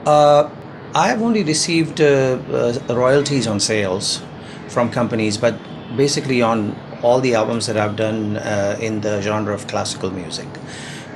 Uh, I have only received royalties on sales from companies, but basically on all the albums that I've done in the genre of classical music,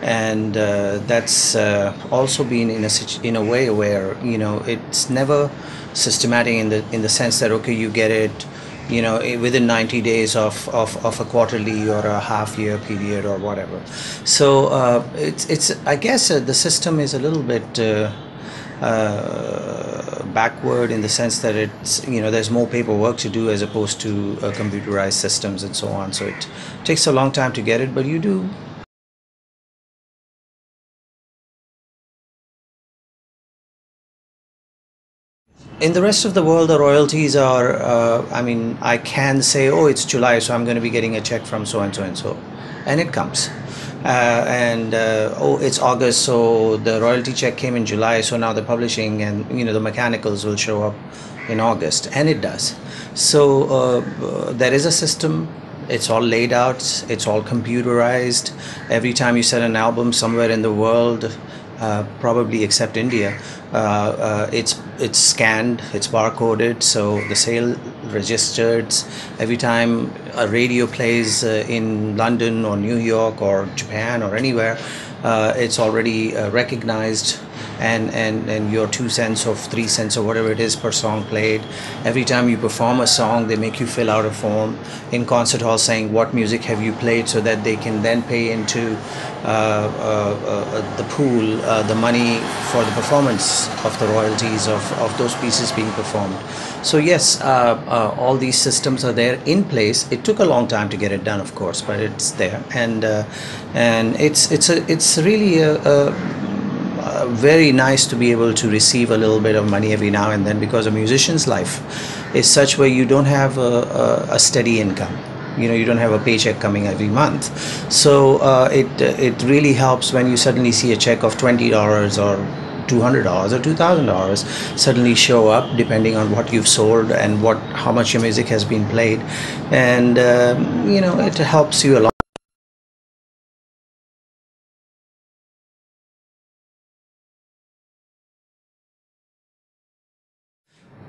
and that's also been in a way where it's never systematic in the sense that okay, you get it within 90 days of a quarterly or a half year period or whatever. So it's I guess the system is a little bit backward in the sense that it's there's more paperwork to do as opposed to computerized systems and so on, so it takes a long time to get it, but you do. In the rest of the world, the royalties are, I mean, I can say, oh, it's July, so I'm going to be getting a check from so and so and so. And it comes. Oh, it's August, so the royalty check came in July, so now the publishing and, the mechanicals will show up in August. And it does. So there is a system. It's all laid out. It's all computerized. Every time you sell an album somewhere in the world, probably except India, it's scanned, it's barcoded, so the sale registered. Every time a radio plays in London or New York or Japan or anywhere, it's already recognized, and your 2 cents or 3 cents or whatever it is per song played. Every time you perform a song, they make you fill out a form in concert hall saying what music have you played, so that they can then pay into the pool the money for the performance of the royalties of those pieces being performed. So yes, all these systems are there in place. It took a long time to get it done, of course, but it's there, and it's really very nice to be able to receive a little bit of money every now and then, because a musician's life is such where you don't have a steady income. You don't have a paycheck coming every month, so it really helps when you suddenly see a check of $20 or $200 or $2,000 suddenly show up, depending on what you've sold and how much your music has been played, and it helps you a lot.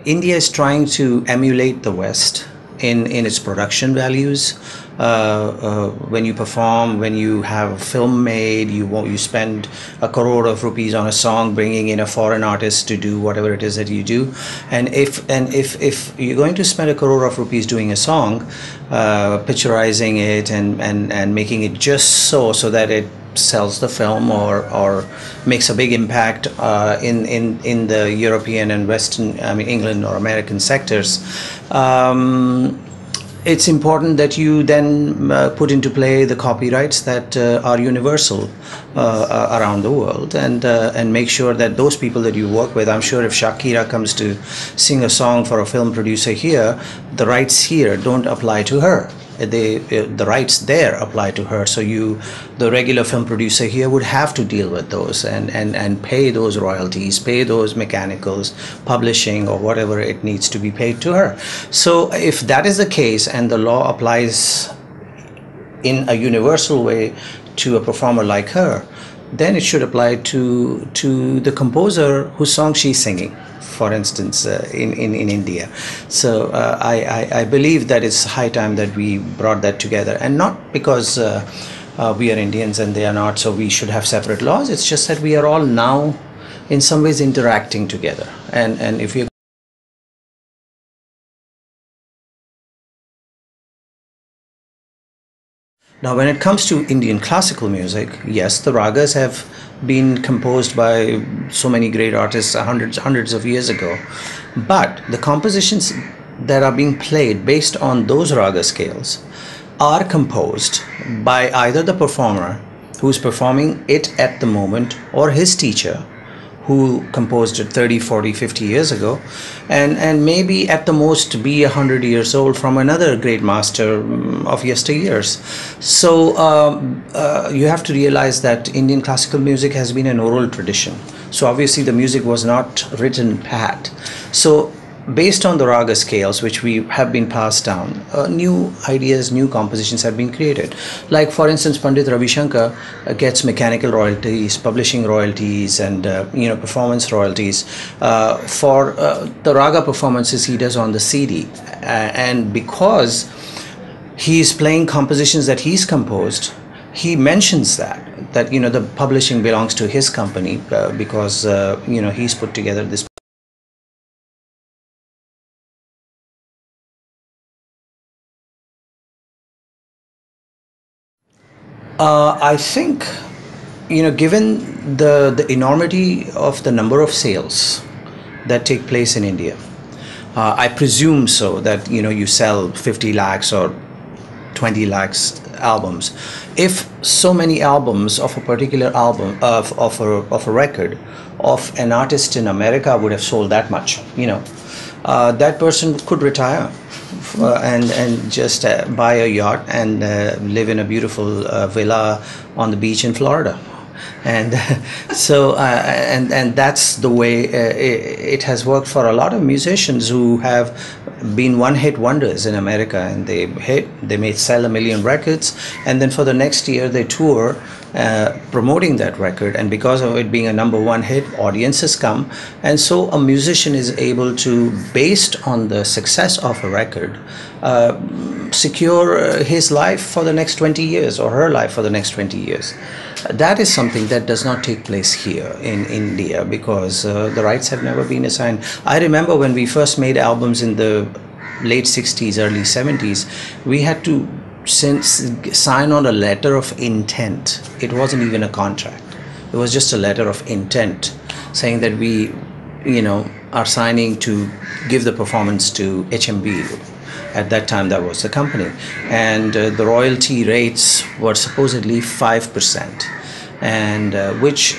India is trying to emulate the West in its production values. When you perform, when you have a film made, you spend a crore of rupees on a song, bringing in a foreign artist to do whatever it is that you do. And if you're going to spend a crore of rupees doing a song, picturizing it and making it just so that it sells the film or makes a big impact in the European and Western, I mean England or American sectors, it's important that you then put into play the copyrights that are universal around the world, and make sure that those people that you work with, I'm sure if Shakira comes to sing a song for a film producer here, the rights here don't apply to her. The rights there apply to her, so the regular film producer here would have to deal with those and pay those royalties, pay those mechanicals, publishing, or whatever it needs to be paid to her. So if that is the case and the law applies in a universal way to a performer like her, then it should apply to the composer whose song she's singing, for instance, in India. So I believe that it's high time that we brought that together, and not because we are Indians and they are not, so we should have separate laws. It's just that we are all now in some ways interacting together, and if you. Now, when it comes to Indian classical music, yes, the ragas have been composed by so many great artists hundreds of years ago. But the compositions that are being played based on those raga scales are composed by either the performer who's performing it at the moment, or his teacher who composed it 30, 40, 50 years ago, and maybe at the most be 100 years old from another great master of yesteryears. So you have to realize that Indian classical music has been an oral tradition. So obviously the music was not written pat. So based on the raga scales which we have been passed down, new ideas, new compositions have been created. Like for instance, Pandit Ravi Shankar gets mechanical royalties, publishing royalties, and performance royalties for the raga performances he does on the CD, and because he's playing compositions that he's composed, he mentions that the publishing belongs to his company, because he's put together this. I think, given the enormity of the number of sales that take place in India, I presume so that you sell 50 lakhs or 20 lakhs albums. If so many albums of a particular album of a record of an artist in America would have sold that much, that person could retire and just buy a yacht and live in a beautiful villa on the beach in Florida. And so and that's the way it has worked for a lot of musicians who have been one-hit wonders in America, and they may sell 1 million records, and then for the next year they tour promoting that record, and because of it being a number one hit, audiences come, and so a musician is able to, based on the success of a record, secure his life for the next 20 years or her life for the next 20 years. That is something that does not take place here in India, because the rights have never been assigned. I remember when we first made albums in the late 60s, early 70s, we had to sign on a letter of intent. It wasn't even a contract. It was just a letter of intent saying that we, are signing to give the performance to HMB. At that time, that was the company, and the royalty rates were supposedly 5%, and which,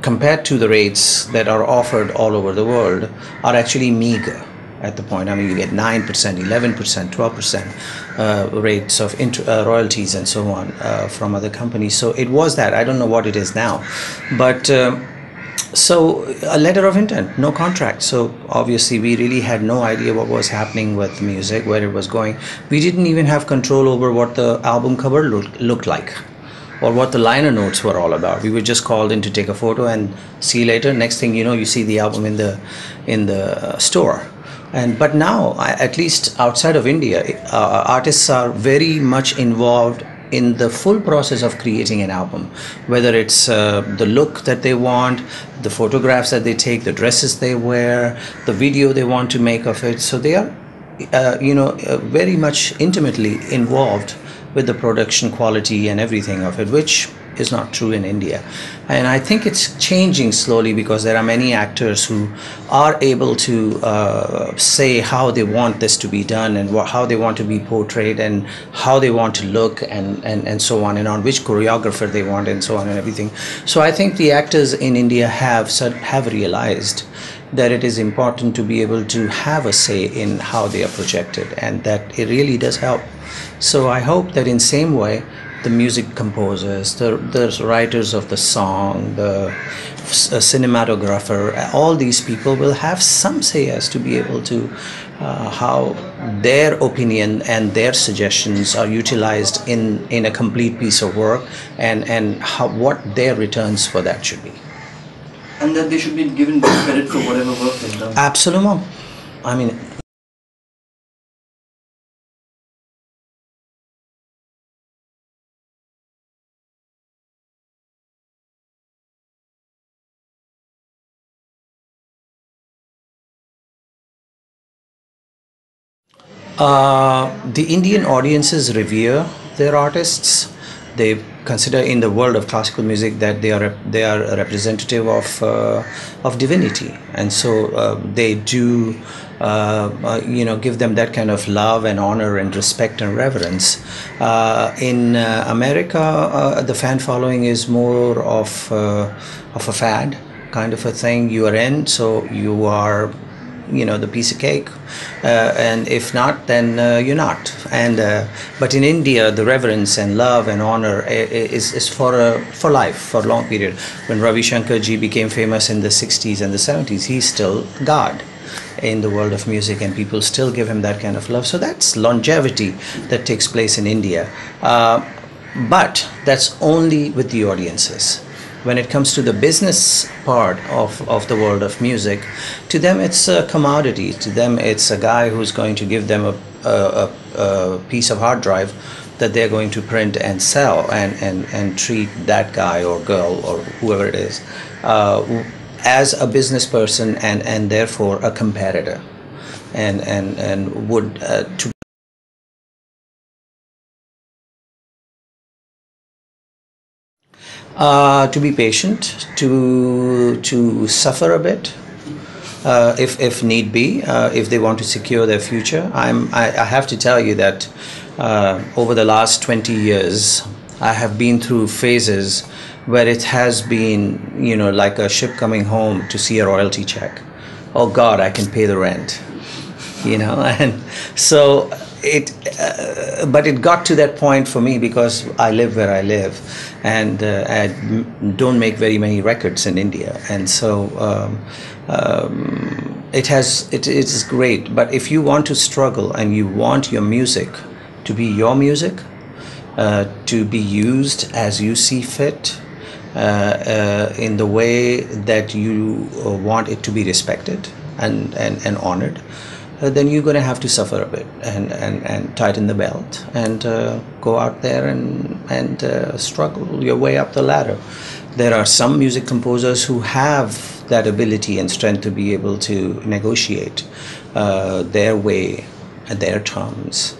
compared to the rates that are offered all over the world, are actually meager at the point. I mean, you get 9%, 11%, 12% rates of royalties and so on from other companies. So it was that. I don't know what it is now, but. So a letter of intent, no contract. So obviously we really had no idea what was happening with music, where it was going. We didn't even have control over what the album cover looked like, or what the liner notes were all about. We were just called in to take a photo and see you later. Next thing you know, you see the album in the store. But now, at least outside of India, artists are very much involved in the full process of creating an album, whether it's the look that they want, the photographs that they take, the dresses they wear, the video they want to make of it. So they are very much intimately involved with the production quality and everything of it, which is not true in India. And I think it's changing slowly, because there are many actors who are able to say how they want this to be done, and how they want to be portrayed, and how they want to look, and so on and on, which choreographer they want, and so on and everything. So I think the actors in India have realized that it is important to be able to have a say in how they are projected, and that it really does help. So I hope that in same way, the music composers, the writers of the song, the cinematographer, all these people will have some say as to be able to how their opinion and their suggestions are utilized in a complete piece of work, and what their returns for that should be. And that they should be given credit for whatever work they've done. Absolutely. I mean, the Indian audiences revere their artists. They consider, in the world of classical music, that they are a representative of divinity, and so they do give them that kind of love and honor and respect and reverence. In America, the fan following is more of a fad kind of a thing. You are in, so you are the piece of cake, and if not, then you're not. And but in India, the reverence and love and honor is for life, for a long period. When Ravi Shankar ji became famous in the 60s and the 70s, he's still God. in the world of music, and people still give him that kind of love. So that's longevity that takes place in India. But that's only with the audiences. When it comes to the business part of the world of music, to them it's a commodity. To them it's a guy who's going to give them a piece of hard drive that they're going to print and sell, and treat that guy or girl or whoever it is as a business person, and therefore a competitor, and would to be patient, to suffer a bit, if need be, if they want to secure their future. I have to tell you that over the last 20 years, I have been through phases where it has been, like a ship coming home to see a royalty check. Oh God, I can pay the rent, and so but it got to that point for me because I live where I live, and I don't make very many records in India, and so it is great. But if you want to struggle and you want your music to be your music, to be used as you see fit, in the way that you want it to be respected and honored, then you're going to have to suffer a bit, and tighten the belt, and go out there and struggle your way up the ladder. There are some music composers who have that ability and strength to be able to negotiate their way at their terms.